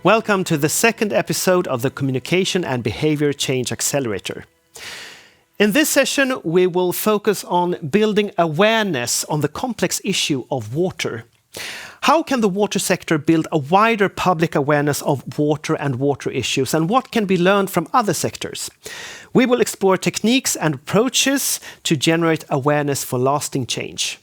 Welcome to the second episode of the Communication and Behavior Change Accelerator. In this session, we will focus on building awareness on the complex issue of water. How can the water sector build a wider public awareness of water and water issues, and what can be learned from other sectors? We will explore techniques and approaches to generate awareness for lasting change.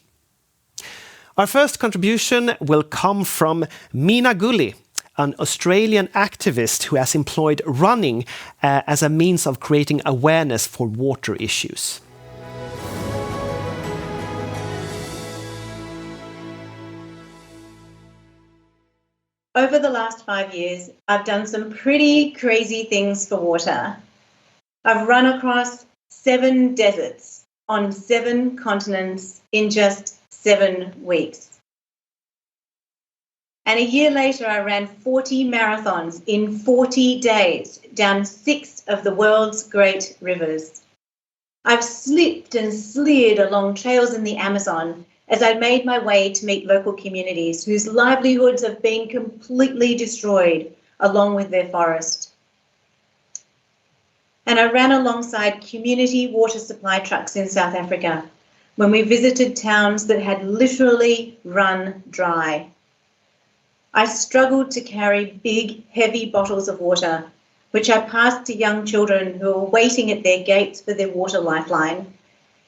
Our first contribution will come from Meena Gully, an Australian activist who has employed running as a means of creating awareness for water issues. Over the last 5 years, I've done some pretty crazy things for water. I've run across 7 deserts on 7 continents in just 7 weeks. And a year later, I ran 40 marathons in 40 days down 6 of the world's great rivers. I've slipped and slid along trails in the Amazon as I made my way to meet local communities whose livelihoods have been completely destroyed along with their forest. And I ran alongside community water supply trucks in South Africa when we visited towns that had literally run dry. I struggled to carry big, heavy bottles of water, which I passed to young children who were waiting at their gates for their water lifeline,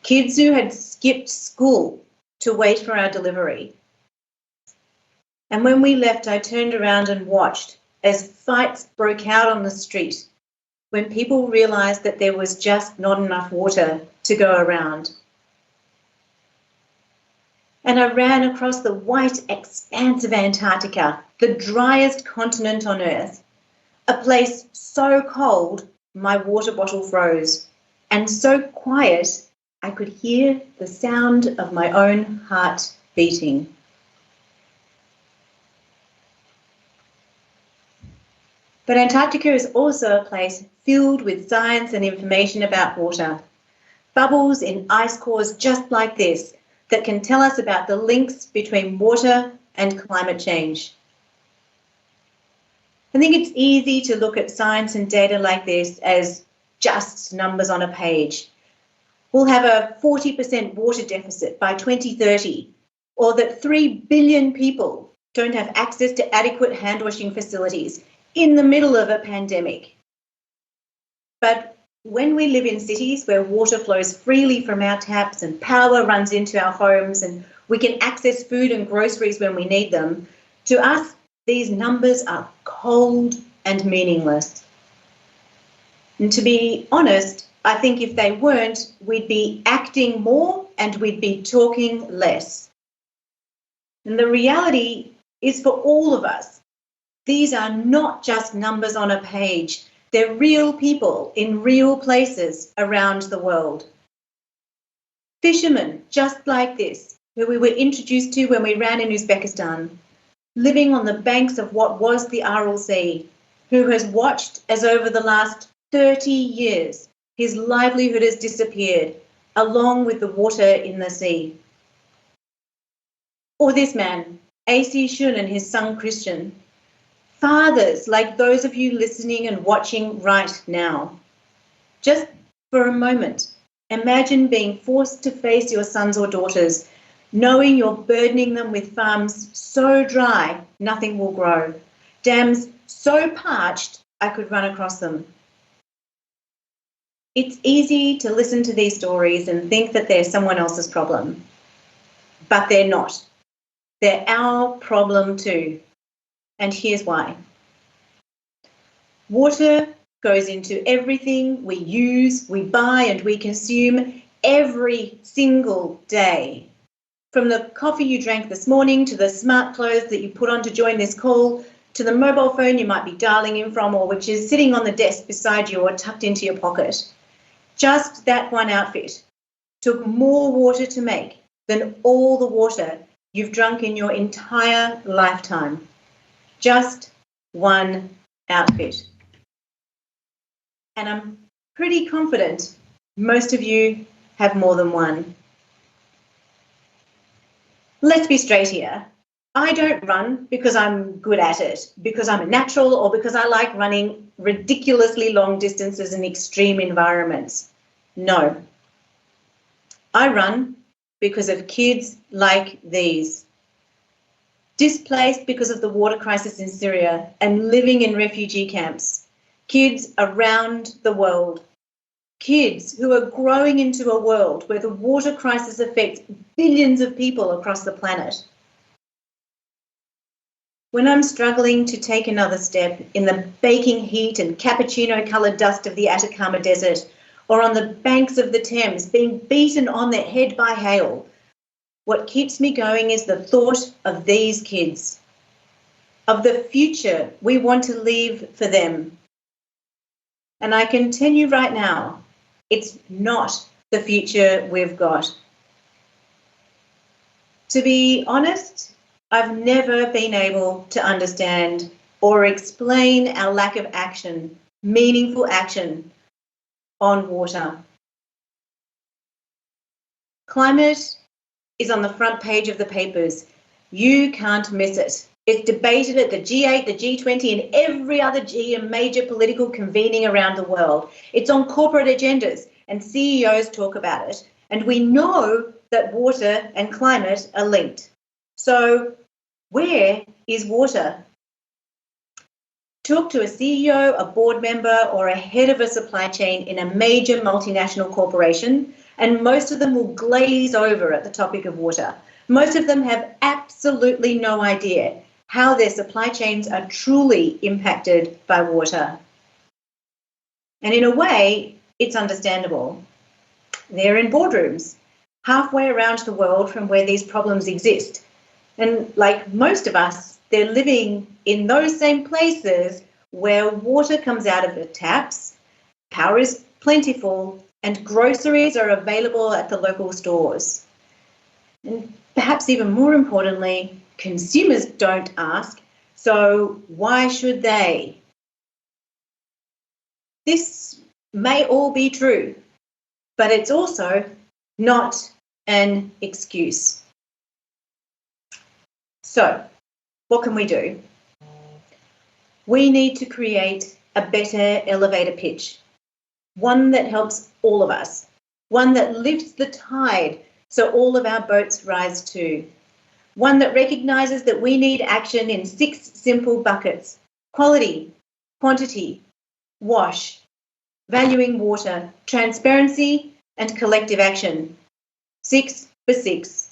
kids who had skipped school to wait for our delivery. And when we left, I turned around and watched as fights broke out on the street when people realised that there was just not enough water to go around. And I ran across the white expanse of Antarctica, the driest continent on Earth, a place so cold my water bottle froze, and so quiet I could hear the sound of my own heart beating. But Antarctica is also a place filled with science and information about water. Bubbles in ice cores just like this that can tell us about the links between water and climate change. I think it's easy to look at science and data like this as just numbers on a page. We'll have a 40% water deficit by 2030, or that 3 billion people don't have access to adequate hand-washing facilities in the middle of a pandemic. But when we live in cities where water flows freely from our taps and power runs into our homes and we can access food and groceries when we need them, to us, these numbers are cold and meaningless. And to be honest, I think if they weren't, we'd be acting more and we'd be talking less. And the reality is for all of us, these are not just numbers on a page. They're real people in real places around the world. Fishermen just like this, who we were introduced to when we ran in Uzbekistan, living on the banks of what was the Aral Sea, who has watched as over the last 30 years his livelihood has disappeared, along with the water in the sea. Or this man, A.C. Shun and his son Christian, fathers like those of you listening and watching right now. Just for a moment, imagine being forced to face your sons or daughters, knowing you're burdening them with farms so dry nothing will grow, dams so parched I could run across them. It's easy to listen to these stories and think that they're someone else's problem, but they're not. They're our problem too. And here's why. Water goes into everything we use, we buy, and we consume every single day. From the coffee you drank this morning, to the smart clothes that you put on to join this call, to the mobile phone you might be dialing in from, or which is sitting on the desk beside you or tucked into your pocket. Just that one outfit took more water to make than all the water you've drunk in your entire lifetime. Just one outfit. And I'm pretty confident most of you have more than one. Let's be straight here. I don't run because I'm good at it, because I'm a natural, or because I like running ridiculously long distances in extreme environments. No. I run because of kids like these, displaced because of the water crisis in Syria and living in refugee camps, kids around the world, kids who are growing into a world where the water crisis affects billions of people across the planet. When I'm struggling to take another step in the baking heat and cappuccino-coloured dust of the Atacama Desert, or on the banks of the Thames being beaten on the head by hail, what keeps me going is the thought of these kids, of the future we want to leave for them. And I can tell you right now, it's not the future we've got. To be honest, I've never been able to understand or explain our lack of action, meaningful action, on water. Climate is on the front page of the papers. You can't miss it. It's debated at the G8, the G20, and every other G and major political convening around the world. It's on corporate agendas, and CEOs talk about it. And we know that water and climate are linked. So where is water? Talk to a CEO, a board member, or a head of a supply chain in a major multinational corporation, and most of them will glaze over at the topic of water. Most of them have absolutely no idea how their supply chains are truly impacted by water. And in a way, it's understandable. They're in boardrooms, halfway around the world from where these problems exist. And like most of us, they're living in those same places where water comes out of the taps, power is plentiful, and groceries are available at the local stores. And perhaps even more importantly, consumers don't ask, so why should they? This may all be true, but it's also not an excuse. So, what can we do? We need to create a better elevator pitch, one that helps all of us, one that lifts the tide so all of our boats rise too, one that recognises that we need action in 6 simple buckets: quality, quantity, wash, valuing water, transparency, and collective action. 6 for 6.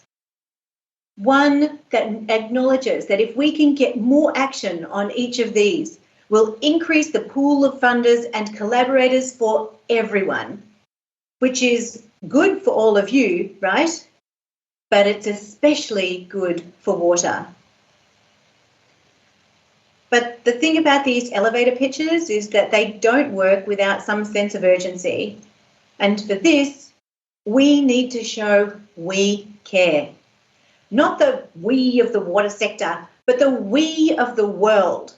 One that acknowledges that if we can get more action on each of these, we'll increase the pool of funders and collaborators for everyone, which is good for all of you, right? But it's especially good for water. But the thing about these elevator pitches is that they don't work without some sense of urgency. And for this, we need to show we care. Not the we of the water sector, but the we of the world.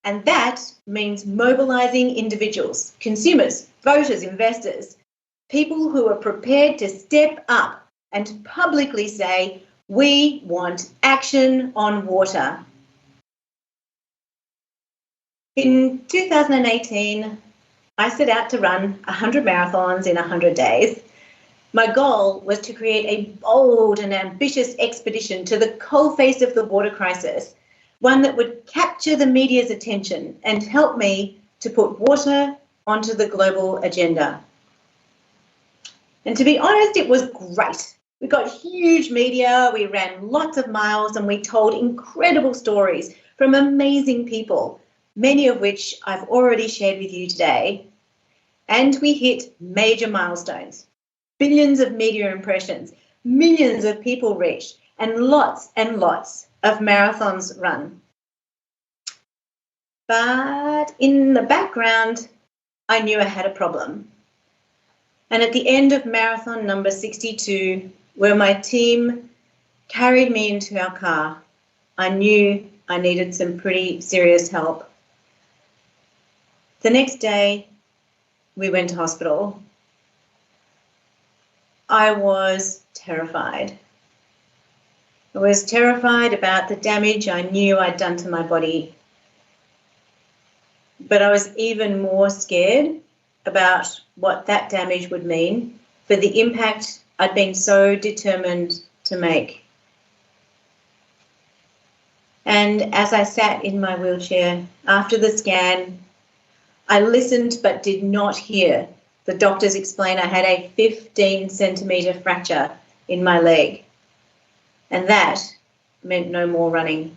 And that means mobilising individuals, consumers, voters, investors, people who are prepared to step up and publicly say, we want action on water. In 2018, I set out to run 100 marathons in 100 days. My goal was to create a bold and ambitious expedition to the coalface of the water crisis, one that would capture the media's attention and help me to put water onto the global agenda. And to be honest, it was great. We got huge media, we ran lots of miles, and we told incredible stories from amazing people, many of which I've already shared with you today. And we hit major milestones. Billions of media impressions, millions of people reached, and lots of marathons run. But in the background, I knew I had a problem. And at the end of marathon number 62, where my team carried me into our car, I knew I needed some pretty serious help. The next day, we went to hospital. I was terrified. I was terrified about the damage I knew I'd done to my body. But I was even more scared about what that damage would mean for the impact I'd been so determined to make. And as I sat in my wheelchair after the scan, I listened but did not hear the doctors explain I had a 15-centimetre fracture in my leg. And that meant no more running.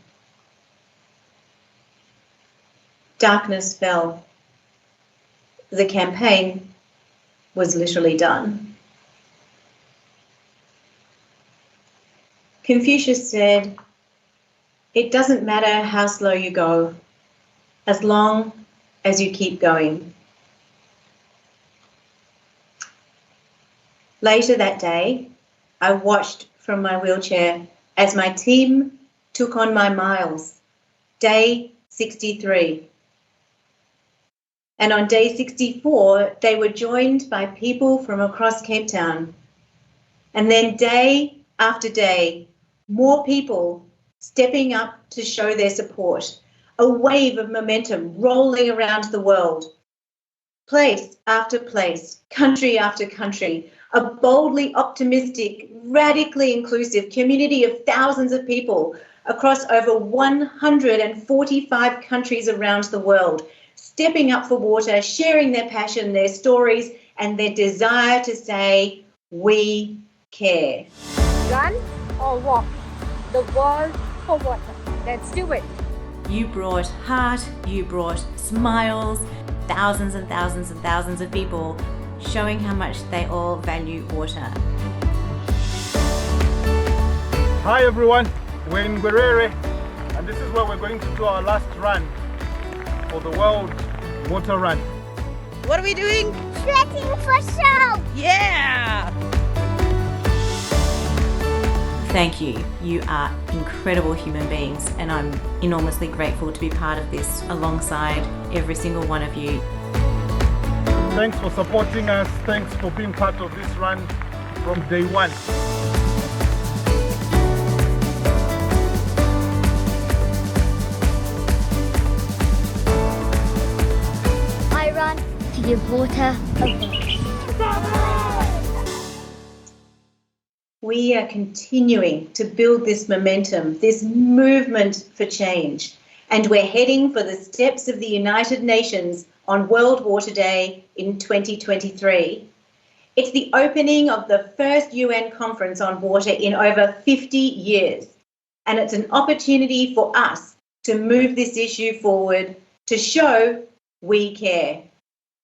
Darkness fell. The campaign was literally done. Confucius said, "It doesn't matter how slow you go, as long as you keep going." Later that day, I watched from my wheelchair as my team took on my miles, day 63. And on day 64, they were joined by people from across Cape Town. And then day after day, more people stepping up to show their support, a wave of momentum rolling around the world. Place after place, country after country, a boldly optimistic, radically inclusive community of thousands of people across over 145 countries around the world, stepping up for water, sharing their passion, their stories, and their desire to say, "We care." Run or walk? The world for water. Let's do it. You brought heart, you brought smiles, thousands and thousands and thousands of people showing how much they all value water. Hi everyone, we're in Gwerere and this is where we're going to do our last run for the World Water Run. What are we doing? Trekking for show! Yeah! Thank you. You are incredible human beings and I'm enormously grateful to be part of this alongside every single one of you. Thanks for supporting us, thanks for being part of this run from day one. I run to give water a voice. We are continuing to build this momentum, this movement for change, and we're heading for the steps of the United Nations on World Water Day in 2023. It's the opening of the first UN conference on water in over 50 years, and it's an opportunity for us to move this issue forward to show we care.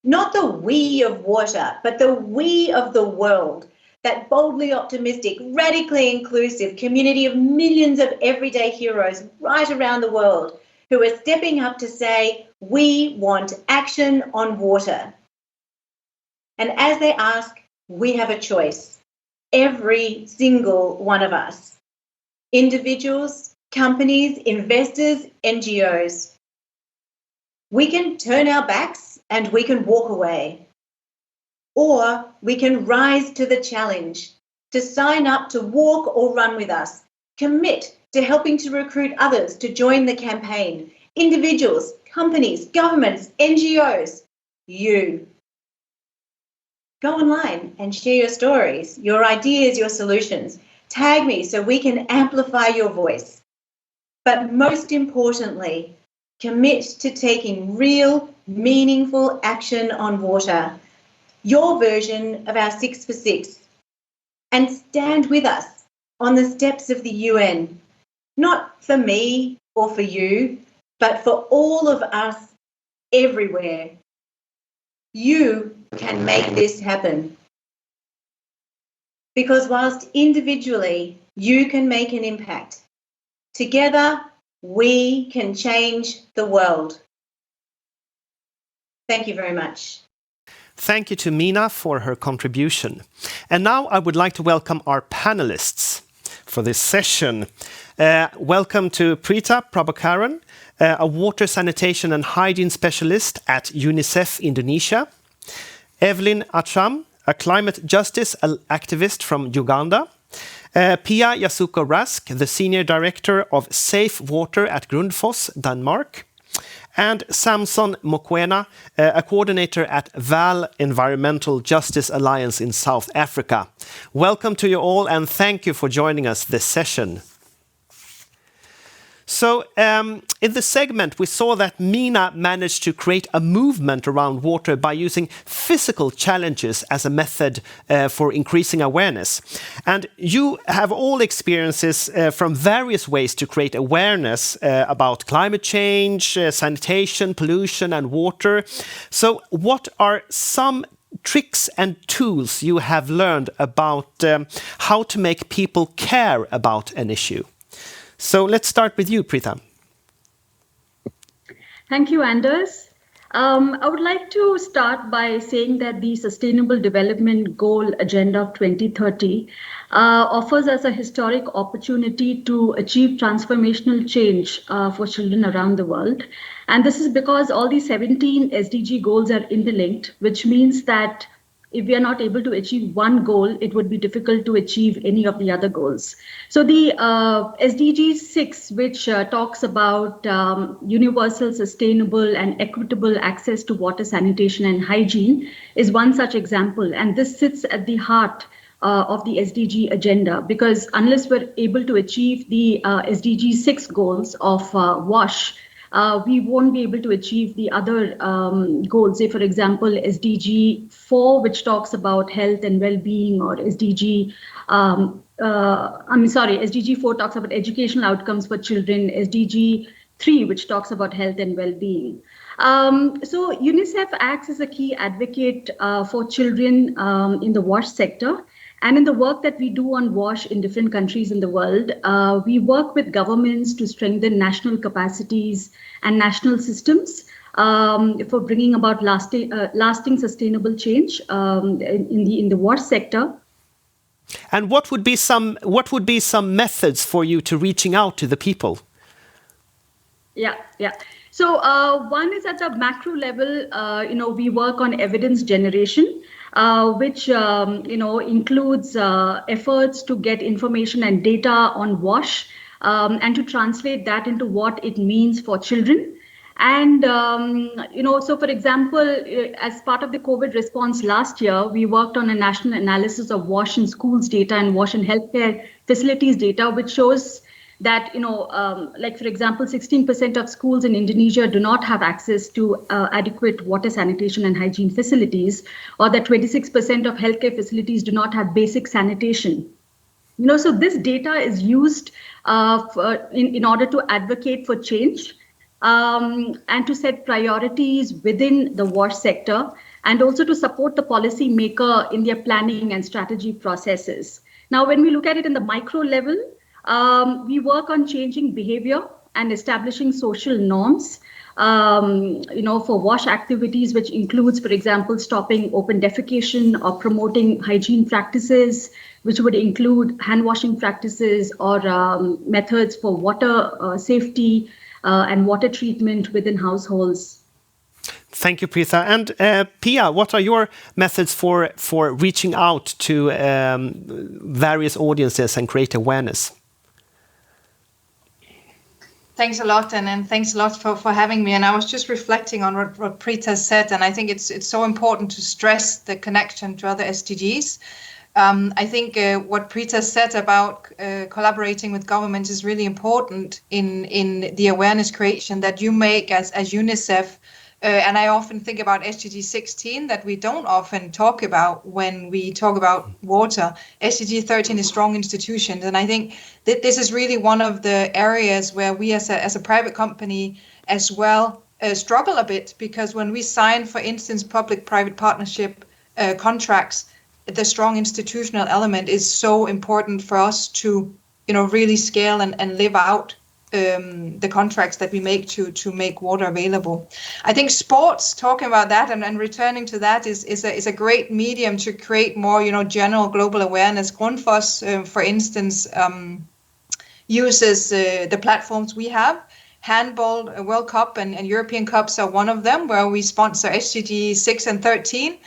Not the we of water, but the we of the world, that boldly optimistic, radically inclusive community of millions of everyday heroes right around the world who are stepping up to say, we want action on water. And as they ask, we have a choice. Every single one of us. Individuals, companies, investors, NGOs. We can turn our backs and we can walk away. Or we can rise to the challenge, to sign up to walk or run with us, commit to helping to recruit others to join the campaign, individuals, companies, governments, NGOs, you. Go online and share your stories, your ideas, your solutions. Tag me so we can amplify your voice. But most importantly, commit to taking real, meaningful action on water, your version of our 6 for 6, and stand with us on the steps of the UN, not for me or for you, but for all of us everywhere. You can make this happen. Because whilst individually you can make an impact, together we can change the world. Thank you very much. Thank you to Mina for her contribution. And now I would like to welcome our panelists for this session. Welcome to Preeta Prabhakaran, a water sanitation and hygiene specialist at UNICEF Indonesia. Evelyn Acham, a climate justice activist from Uganda. Pia Yasuko Rask, the Senior Director of Safe Water at Grundfos, Denmark. And Samson Mokoena, a coordinator at VAL Environmental Justice Alliance in South Africa. Welcome to you all, and thank you for joining us this session. So in the segment, we saw that Mina managed to create a movement around water by using physical challenges as a method for increasing awareness. And you have all experiences from various ways to create awareness about climate change, sanitation, pollution, and water. So what are some tricks and tools you have learned about how to make people care about an issue? So let's start with you, Preeta. Thank you, Anders. I would like to start by saying that the Sustainable Development Goal Agenda of 2030 offers us a historic opportunity to achieve transformational change for children around the world. And this is because all these 17 SDG goals are interlinked, which means that if we are not able to achieve one goal, it would be difficult to achieve any of the other goals. So the SDG 6, which talks about universal, sustainable and equitable access to water, sanitation and hygiene, is one such example. And this sits at the heart of the SDG agenda, because unless we're able to achieve the SDG 6 goals of WASH, we won't be able to achieve the other goals. Say, for example, SDG 4, which talks about health and well-being, or SDG 4 talks about educational outcomes for children, SDG 3, which talks about health and well-being. So UNICEF acts as a key advocate for children in the WASH sector. And in the work that we do on WASH in different countries in the world, we work with governments to strengthen national capacities and national systems for bringing about lasting sustainable change in the WASH sector. And what would be some methods for you to reaching out to the people? Yeah. So one is at the macro level. We work on evidence generation, which includes efforts to get information and data on WASH and to translate that into what it means for children. And, so for example, as part of the COVID response last year, we worked on a national analysis of WASH in schools data and WASH in healthcare facilities data, which shows that, like, for example, 16% of schools in Indonesia do not have access to adequate water, sanitation and hygiene facilities, or that 26% of healthcare facilities do not have basic sanitation. So this data is used in order to advocate for change and to set priorities within the WASH sector, and also to support the policy maker in their planning and strategy processes. Now, when we look at it in the micro level, we work on changing behavior and establishing social norms, for WASH activities, which includes, for example, stopping open defecation or promoting hygiene practices, which would include hand washing practices or methods for water safety and water treatment within households. Thank you, Preeta. And Pia, what are your methods for reaching out to various audiences and create awareness? Thanks a lot, and thanks a lot for having me. And I was just reflecting on what Preeta said, and I think it's so important to stress the connection to other SDGs. I think what Preeta said about collaborating with governments is really important in the awareness creation that you make as UNICEF. And I often think about SDG 16 that we don't often talk about when we talk about water. SDG 13 is strong institutions. And I think that this is really one of the areas where we as a private company as well struggle a bit, because when we sign, for instance, public-private partnership contracts, the strong institutional element is so important for us to, really scale and live out the contracts that we make to make water available. I think sports, talking about that and returning to that, is a great medium to create more, general global awareness. Grundfos, for instance, uses the platforms we have. Handball, World Cup and European Cups are one of them, where we sponsor SDG 6 and 13.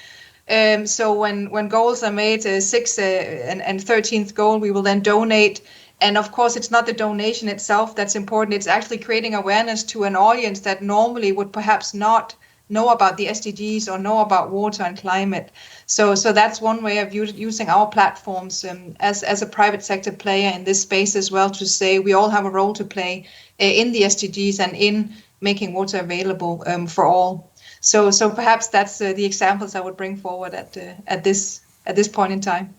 So when goals are made, 6th and 13th goal, we will then donate. And of course, it's not the donation itself that's important. It's actually creating awareness to an audience that normally would perhaps not know about the SDGs or know about water and climate. So that's one way of using our platforms as a private sector player in this space as well, to say we all have a role to play in the SDGs and in making water available for all. So perhaps that's the examples I would bring forward at this point in time.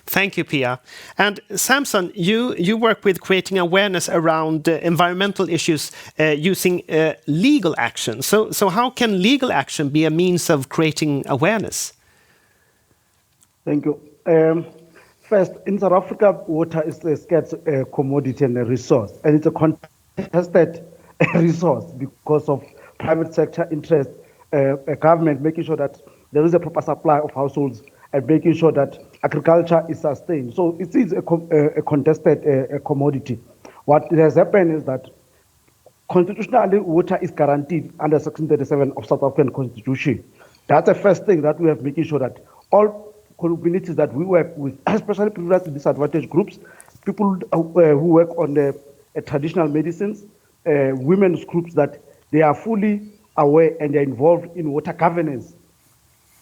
Thank you, Pia. And Samson, you work with creating awareness around environmental issues using legal action. So how can legal action be a means of creating awareness? Thank you. First, in South Africa, water is a scarce commodity and a resource, and it's a contested resource because of private sector interest, government making sure that there is a proper supply of households and making sure that agriculture is sustained. So it is a contested commodity. What has happened is that constitutionally water is guaranteed under Section 37 of South African Constitution. That's the first thing that we have, making sure that all communities that we work with, especially people with disadvantaged groups, people who work on the traditional medicines, women's groups, that they are fully aware and they're involved in water governance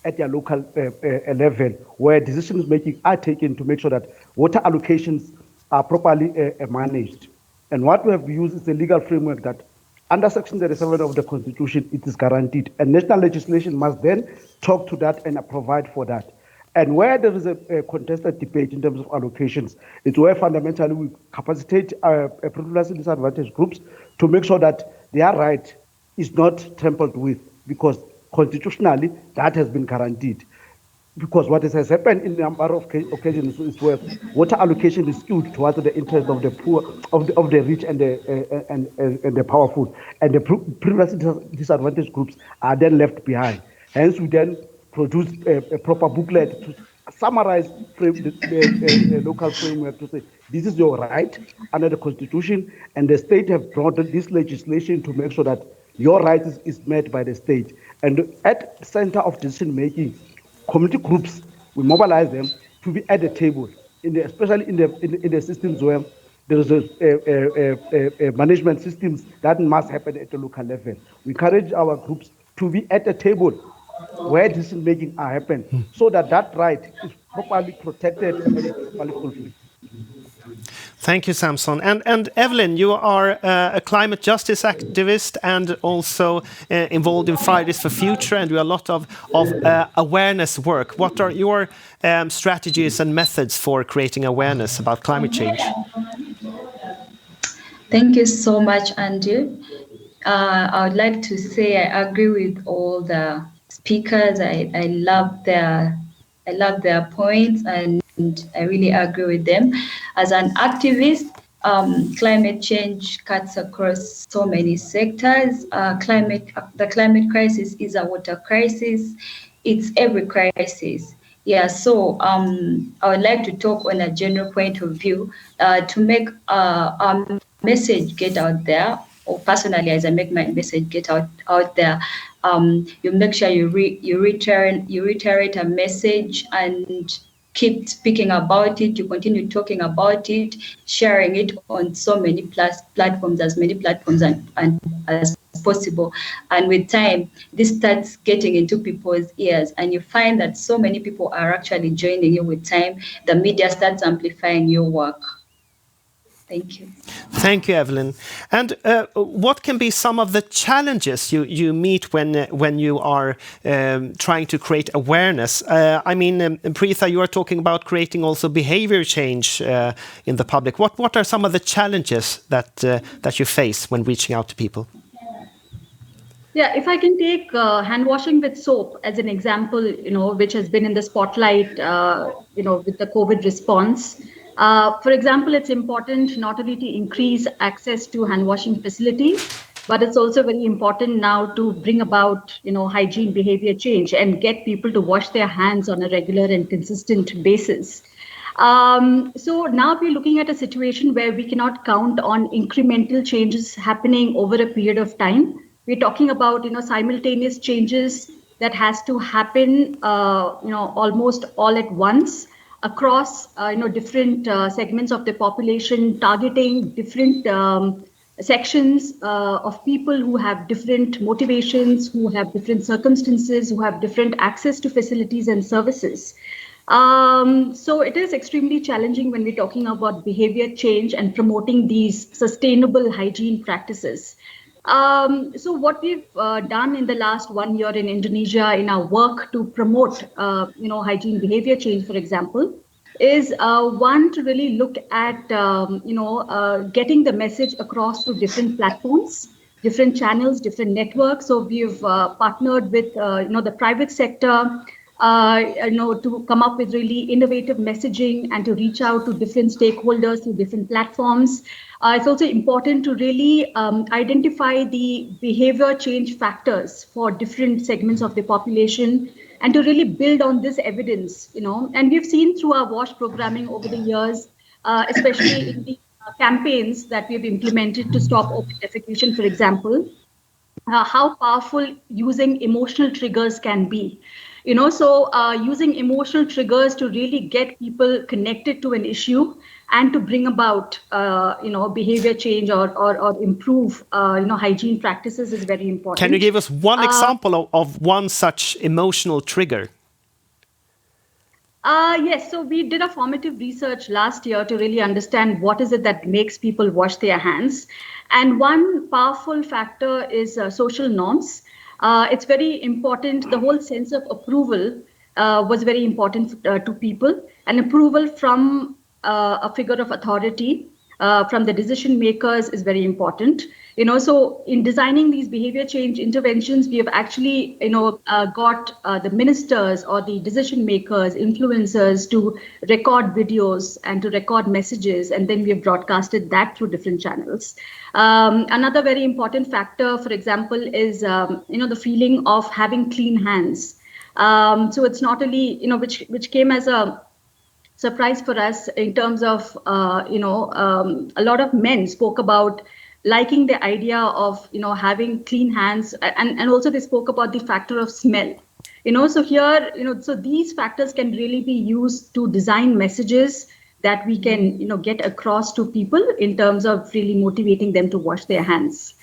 at their local level, where decisions making are taken to make sure that water allocations are properly managed. And what we have used is a legal framework that under Section 37 of the Constitution, it is guaranteed. And national legislation must then talk to that and provide for that. And where there is a contested debate in terms of allocations, it's where fundamentally we capacitate particularly disadvantaged groups to make sure that their right is not tampered with, because constitutionally that has been guaranteed. Because what has happened in a number of occasions is where water allocation is skewed towards the interest of the poor, of the rich and the powerful, and the previously disadvantaged groups are then left behind. Hence, we then produce a proper booklet to summarize the local framework to say this is your right under the Constitution, and the state have brought this legislation to make sure that your right is met by the state. And at the center of decision making, community groups, we mobilize them to be at the table, especially in the systems where there is a management systems that must happen at the local level. We encourage our groups to be at the table where decision making are happening, so that right is properly protected and properly fulfilled. Thank you, Samson. And Evelyn, you are a climate justice activist and also involved in Fridays for Future, and do a lot of awareness work. What are your strategies and methods for creating awareness about climate change? Thank you so much, Andrew. I would like to say I agree with all the speakers. I love their points, and I really agree with them. As an activist, climate change cuts across so many sectors. The climate crisis is a water crisis. It's every crisis. Yeah, so I would like to talk on a general point of view to make our message get out there. Or personally, as I make my message get out there, you make sure you reiterate a message and keep speaking about it. You continue talking about it, sharing it on so many platforms, as many platforms and as possible. And with time, this starts getting into people's ears, and you find that so many people are actually joining you. With time, the media starts amplifying your work. Thank you. Thank you, Evelyn. And what can be some of the challenges you meet when you are trying to create awareness? I mean, Preetha, you are talking about creating also behavior change in the public. What are some of the challenges that you face when reaching out to people? Yeah, if I can take hand washing with soap as an example, which has been in the spotlight, with the COVID response. For example, it's important not only to increase access to hand washing facilities, but it's also very important now to bring about, hygiene behavior change and get people to wash their hands on a regular and consistent basis. So now we're looking at a situation where we cannot count on incremental changes happening over a period of time. We're talking about, simultaneous changes that has to happen, almost all at once across, different segments of the population, targeting different sections of people who have different motivations, who have different circumstances, who have different access to facilities and services. So it is extremely challenging when we're talking about behavior change and promoting these sustainable hygiene practices. So what we've done in the last 1 year in Indonesia in our work to promote, hygiene behavior change, for example, is one to really look at, getting the message across through different platforms, different channels, different networks. So we've partnered with, the private sector, to come up with really innovative messaging and to reach out to different stakeholders through different platforms. It's also important to really identify the behavior change factors for different segments of the population and to really build on this evidence, And we've seen through our WASH programming over the years, especially in the campaigns that we've implemented to stop open defecation, for example, how powerful using emotional triggers can be. So using emotional triggers to really get people connected to an issue and to bring about, behavior change or improve, hygiene practices is very important. Can you give us one example of one such emotional trigger? Yes, so we did a formative research last year to really understand what is it that makes people wash their hands. And one powerful factor is social norms. It's very important. The whole sense of approval was very important to people, and approval from a figure of authority, from the decision makers is very important. So in designing these behavior change interventions, we have actually, got the ministers or the decision makers, influencers to record videos and to record messages, and then we have broadcasted that through different channels. Another very important factor, for example, is, the feeling of having clean hands. So it's not only, which came as a surprise for us in terms of, a lot of men spoke about liking the idea of, having clean hands, and also they spoke about the factor of smell. So here, so these factors can really be used to design messages that we can, get across to people in terms of really motivating them to wash their hands.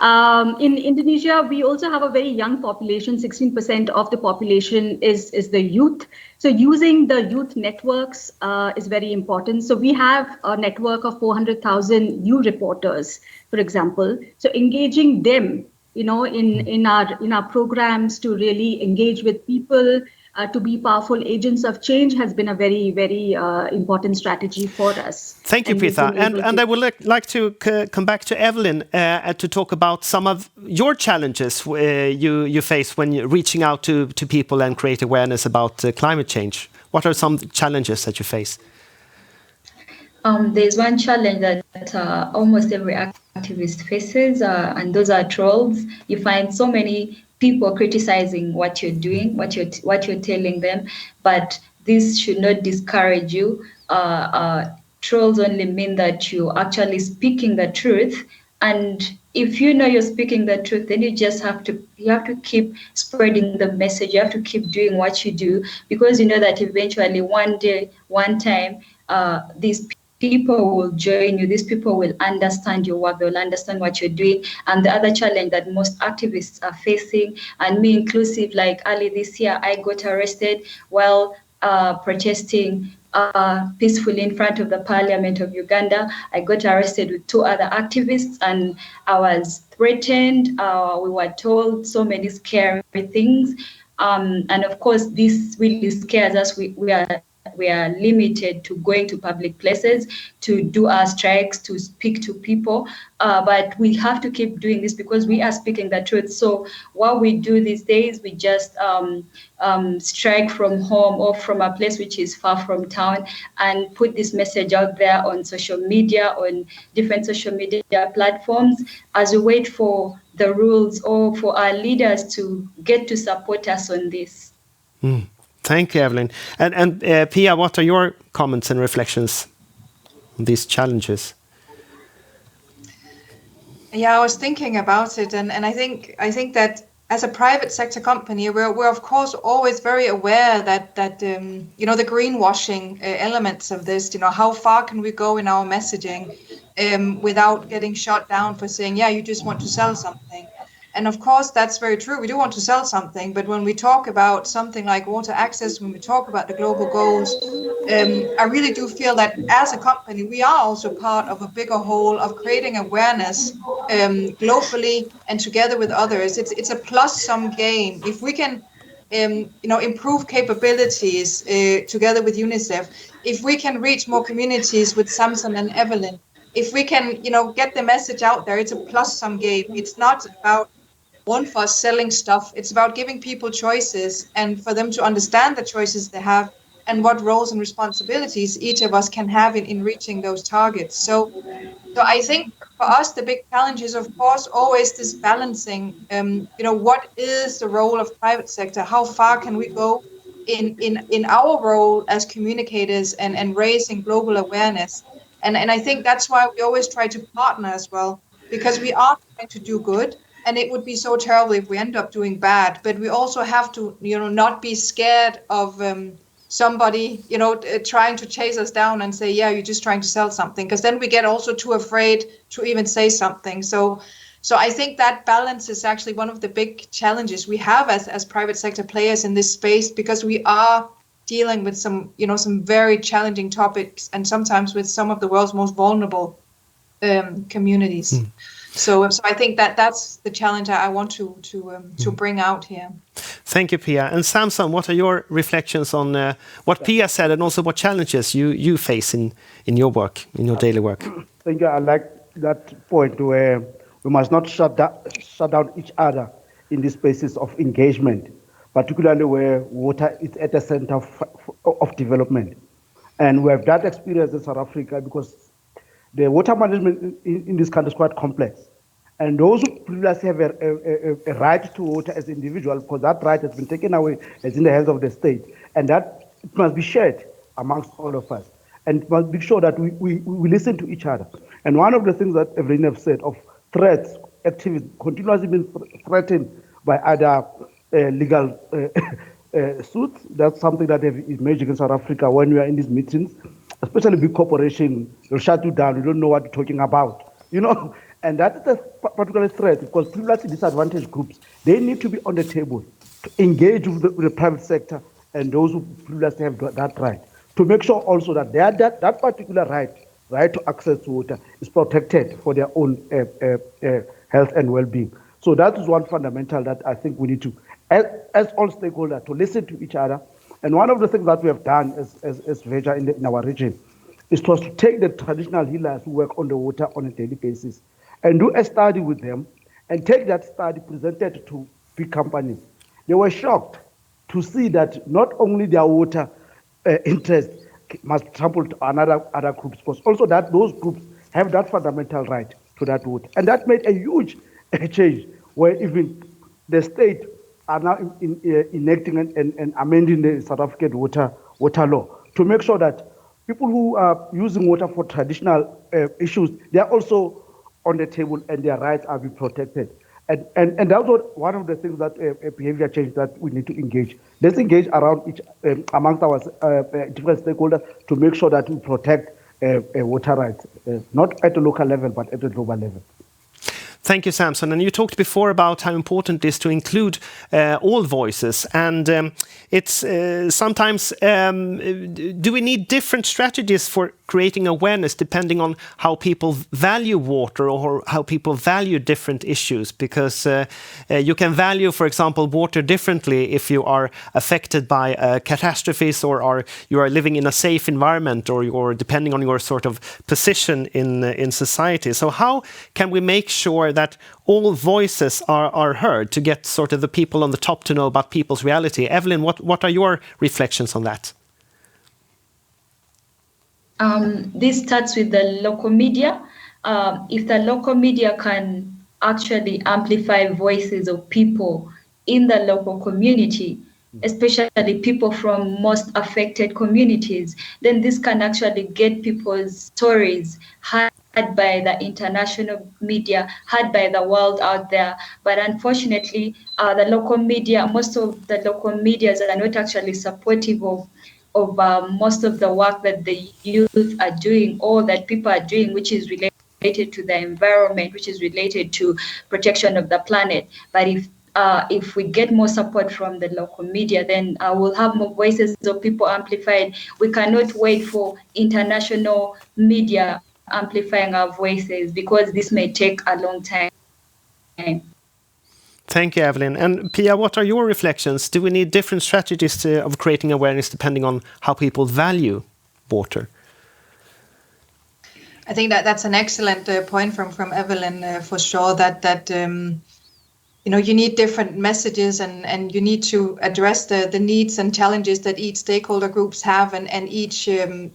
In Indonesia, we also have a very young population. 16% of the population is the youth. So using the youth networks is very important. So we have a network of 400,000 youth reporters, for example. So engaging them, in our programs to really engage with people, to be powerful agents of change has been a very, very important strategy for us. Thank you, Preetha. And I would like to come back to Evelyn to talk about some of your challenges you face when you're reaching out to people and create awareness about climate change. What are some challenges that you face? There's one challenge that almost every activist faces, and those are trolls. You find so many people criticizing what you're doing, what you're telling them, but this should not discourage you. Trolls only mean that you're actually speaking the truth, and if you know you're speaking the truth, then you have to keep spreading the message. You have to keep doing what you do, because you know that eventually one day, one time, these people will join you. These people will understand your work. They'll understand what you're doing. And the other challenge that most activists are facing, and me inclusive, like early this year, I got arrested while protesting peacefully in front of the Parliament of Uganda. I got arrested with 2 other activists, and I was threatened. We were told so many scary things. And of course, this really scares us. We are limited to going to public places to do our strikes, to speak to people. But we have to keep doing this because we are speaking the truth. So what we do these days, we just strike from home or from a place which is far from town and put this message out there on social media, on different social media platforms, as we wait for the rules or for our leaders to get to support us on this. Thank you, Evelyn. And Pia, what are your comments and reflections on these challenges? Yeah, I was thinking about it, and I think that as a private sector company, we're of course always very aware that the greenwashing elements of this, how far can we go in our messaging without getting shot down for saying, yeah, you just want to sell something. And of course, that's very true. We do want to sell something, but when we talk about something like water access, when we talk about the global goals, I really do feel that as a company, we are also part of a bigger whole of creating awareness globally and together with others. It's a plus-sum game. If we can, improve capabilities together with UNICEF, if we can reach more communities with Samson and Evelyn, if we can, get the message out there, it's a plus-sum game. It's not about one for us selling stuff. It's about giving people choices and for them to understand the choices they have and what roles and responsibilities each of us can have in reaching those targets. So I think for us, the big challenge is, of course, always this balancing, what is the role of private sector? How far can we go in our role as communicators and raising global awareness? And I think that's why we always try to partner as well, because we are trying to do good. And it would be so terrible if we end up doing bad. But we also have to, not be scared of somebody, trying to chase us down and say, yeah, you're just trying to sell something. Because then we get also too afraid to even say something. So I think that balance is actually one of the big challenges we have as private sector players in this space, because we are dealing with some very challenging topics and sometimes with some of the world's most vulnerable communities. So I think that's the challenge I want to bring out here. Thank you, Pia. And Samson, what are your reflections on what Pia said, and also what challenges you face in your work, in your daily work? Thank you. I like that point where we must not shut down each other in the spaces of engagement, particularly where water is at the center of development. And we have that experience in South Africa because the water management in this country is quite complex. And those who previously have a right to water as individuals, because that right has been taken away, as in the hands of the state. And that it must be shared amongst all of us. And it must be sure that we listen to each other. And one of the things that Evelyn have said of threats, activists continuously being threatened by other legal suits, that's something that have emerged in South Africa when we are in these meetings. Especially big corporation, they'll shut you down. You don't know what you're talking about, And that is a particular threat because previously disadvantaged groups, they need to be on the table to engage with the private sector and those who previously have that right to make sure also that that particular right to access to water is protected for their own health and well-being. So that is one fundamental that I think we need to, as all stakeholders, to listen to each other. And one of the things that we have done as Veja in our region is to take the traditional healers who work on the water on a daily basis and do a study with them and take that study presented to big companies. They were shocked to see that not only their water interest must trample to other groups, but also that those groups have that fundamental right to that water. And that made a huge change where even the state are now enacting and amending the South African water law to make sure that people who are using water for traditional issues, they are also on the table and their rights are being protected. And that's one of the things that a behavior change that we need to engage. Let's engage around amongst our different stakeholders to make sure that we protect water rights, not at the local level, but at the global level. Thank you, Samson. And you talked before about how important it is to include all voices. And it's sometimes, do we need different strategies for creating awareness depending on how people value water or how people value different issues? Because you can value, for example, water differently if you are affected by catastrophes or you are living in a safe environment or depending on your sort of position in society. So how can we make sure that all voices are heard to get sort of the people on the top to know about people's reality? Evelyn, what are your reflections on that? This starts with the local media. If the local media can actually amplify voices of people in the local community, especially people from most affected communities, then this can actually get people's stories heard by the international media, heard by the world out there. But unfortunately, the local media, most of the local medias are not actually supportive of most of the work that the youth are doing or that people are doing, which is related to the environment, which is related to protection of the planet. But if we get more support from the local media, then we'll have more voices of people amplified. We cannot wait for international media amplifying our voices because this may take a long time. Thank you, Evelyn. And Pia, what are your reflections? Do we need different strategies of creating awareness depending on how people value water? I think that's an excellent point from Evelyn for sure. That you need different messages and you need to address the needs and challenges that each stakeholder groups have and each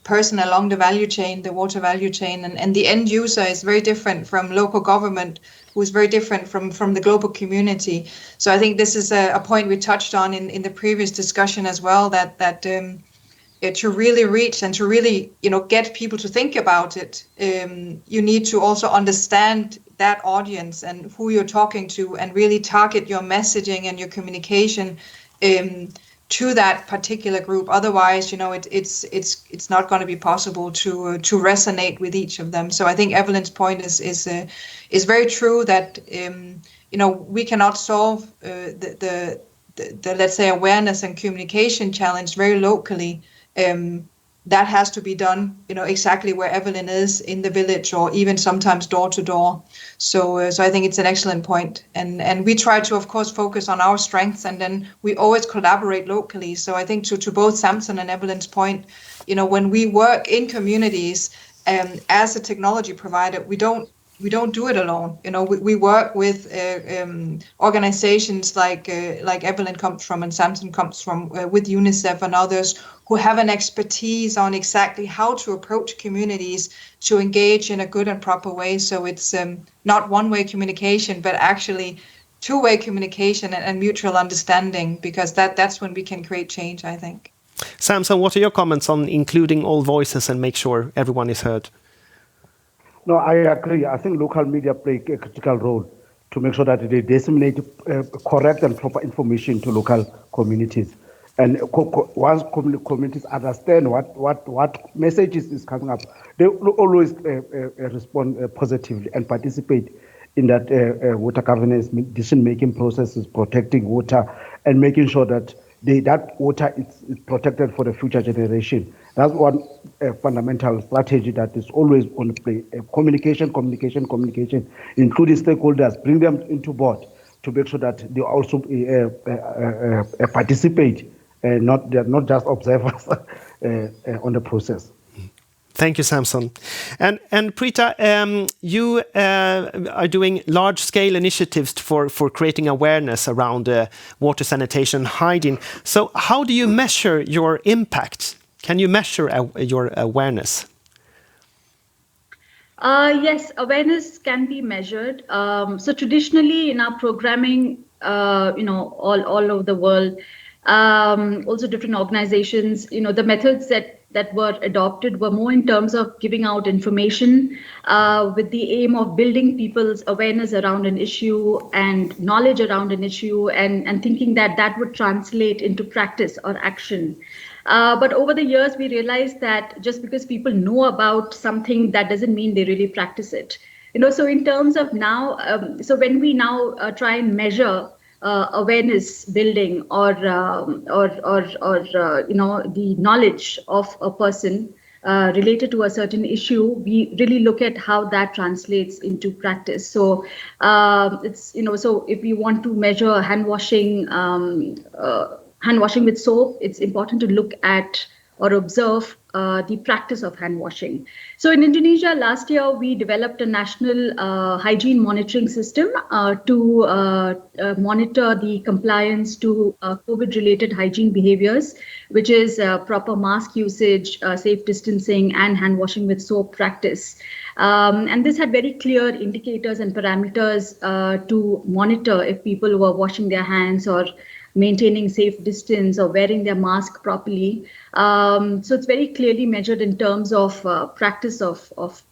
person along the value chain, the water value chain, and the end user is very different from local government, who is very different from the global community. So I think this is a point we touched on in the previous discussion as well, that to really reach and to really get people to think about it, you need to also understand that audience and who you're talking to, and really target your messaging and your communication to that particular group. Otherwise, it's not going to be possible to resonate with each of them. So I think Evelyn's point is very true, that we cannot solve the let's say awareness and communication challenge very locally. That has to be done, exactly where Evelyn is, in the village, or even sometimes door to door. So I think it's an excellent point. And we try to, of course, focus on our strengths, and then we always collaborate locally. So I think to both Samson and Evelyn's point, when we work in communities as a technology provider, we don't do it alone. We work with organizations like Evelyn comes from and Samson comes from, with UNICEF and others, who have an expertise on exactly how to approach communities to engage in a good and proper way. So it's not one-way communication, but actually two-way communication and mutual understanding, because that's when we can create change, I think. Samson, what are your comments on including all voices and make sure everyone is heard? No, I agree. I think local media play a critical role to make sure that they disseminate correct and proper information to local communities. And once communities understand what messages is coming up, they will always respond positively and participate in that water governance decision-making processes, protecting water and making sure that that water is protected for the future generation. That's one fundamental strategy that is always on play. Communication, including stakeholders, bring them into board to make sure that they also participate, they're not just observers on the process. Thank you, Samson. And Preeta, you are doing large-scale initiatives for creating awareness around water sanitation and hygiene. So how do you measure your impact? Can you measure your awareness? Yes, awareness can be measured. So traditionally in our programming, all over the world, also different organizations, the methods that were adopted were more in terms of giving out information with the aim of building people's awareness around an issue and knowledge around an issue, and thinking that would translate into practice or action. But over the years, we realized that just because people know about something, that doesn't mean they really practice it. So in terms of now, so when we now try and measure awareness building or the knowledge of a person related to a certain issue, we really look at how that translates into practice. So it's so if we want to measure hand washing with soap, it's important to look at or observe the practice of hand washing. So in Indonesia, last year, we developed a national hygiene monitoring system to monitor the compliance to COVID-related hygiene behaviors, which is proper mask usage, safe distancing, and hand washing with soap practice. And this had very clear indicators and parameters to monitor if people were washing their hands or maintaining safe distance or wearing their mask properly. So it's very clearly measured in terms of practice of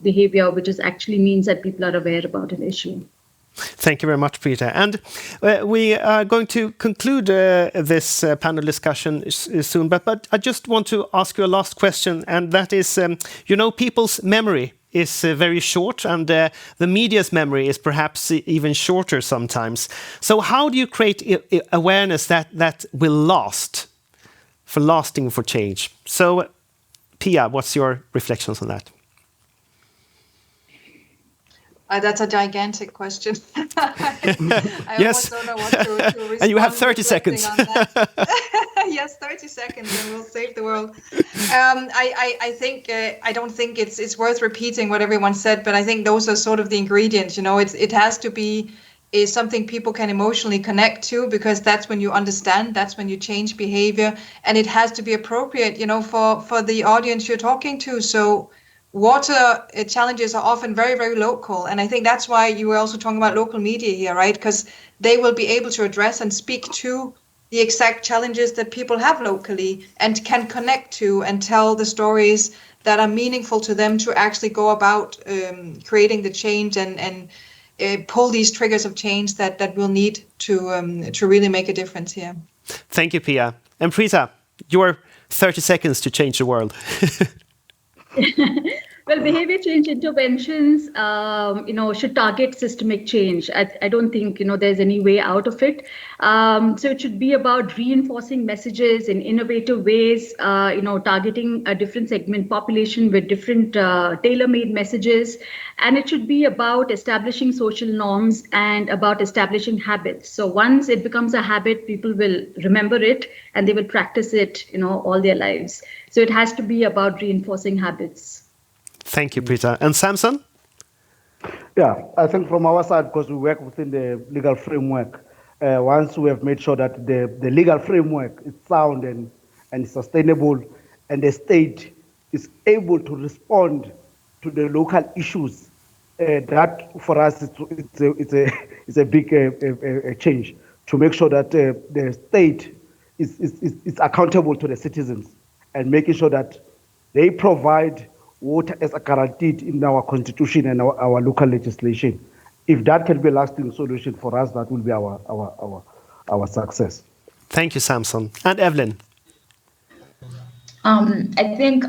behavior, which is actually means that people are aware about an issue. Thank you very much, Peter. And we are going to conclude this panel discussion soon, but I just want to ask you a last question, and that is, people's memory is very short, and the media's memory is perhaps even shorter sometimes. So how do you create awareness that will lasting for change? So, Pia, what's your reflections on that? That's a gigantic question. I yes. almost don't know what to respond. And you have 30 seconds. On that. Yes, 30 seconds, and we'll save the world. I think I don't think it's worth repeating what everyone said, but I think those are sort of the ingredients. It has to be something people can emotionally connect to, because that's when you understand, that's when you change behavior, and it has to be appropriate, for the audience you're talking to. So water challenges are often very, very local. And I think that's why you were also talking about local media here, right? Because they will be able to address and speak to the exact challenges that people have locally and can connect to and tell the stories that are meaningful to them to actually go about creating the change and pull these triggers of change that we'll need to really make a difference here. Thank you, Pia. And Prita, your 30 seconds to change the world. Well, behavior change interventions, should target systemic change. I don't think, there's any way out of it. So it should be about reinforcing messages in innovative ways, targeting a different segment population with different tailor-made messages. And it should be about establishing social norms and about establishing habits. So once it becomes a habit, people will remember it and they will practice it, all their lives. So it has to be about reinforcing habits. Thank you, Prita. And Samson? Yeah, I think from our side, because we work within the legal framework, once we have made sure that the legal framework is sound and sustainable, and the state is able to respond to the local issues, that for us it's a big change to make sure that the state is accountable to the citizens and making sure that they provide water as a guaranteed in our constitution and our local legislation. If that can be a lasting solution for us, that will be our success. Thank you, Samson. And Evelyn? I think,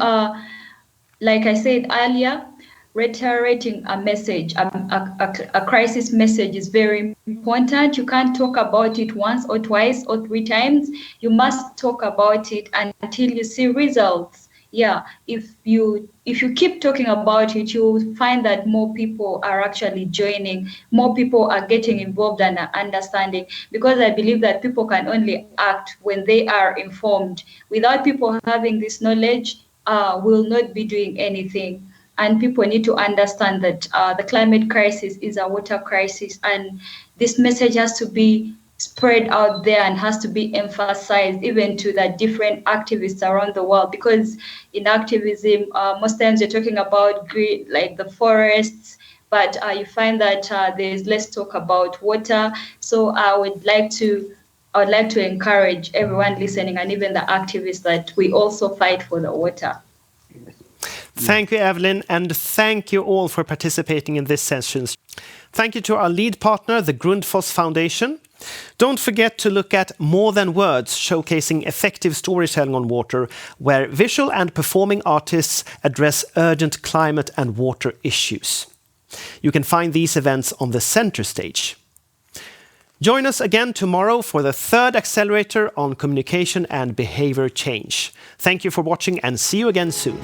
like I said earlier, reiterating a message, a crisis message is very important. You can't talk about it once or twice or 3 times. You must talk about it until you see results. Yeah, if you keep talking about it, you'll find that more people are actually joining, more people are getting involved and are understanding, because I believe that people can only act when they are informed. Without people having this knowledge, we'll not be doing anything. And people need to understand that the climate crisis is a water crisis, and this message has to be spread out there and has to be emphasized even to the different activists around the world, because in activism most times you're talking about green, like the forests, but you find that there's less talk about water. So I would like to encourage everyone listening and even the activists that we also fight for the water. Thank you, Evelyn, and thank you all for participating in this session. Thank you to our lead partner, the Grundfos Foundation. Don't forget to look at More Than Words, showcasing effective storytelling on water, where visual and performing artists address urgent climate and water issues. You can find these events on the center stage. Join us again tomorrow for the 3rd Accelerator on communication and behavior change. Thank you for watching and see you again soon.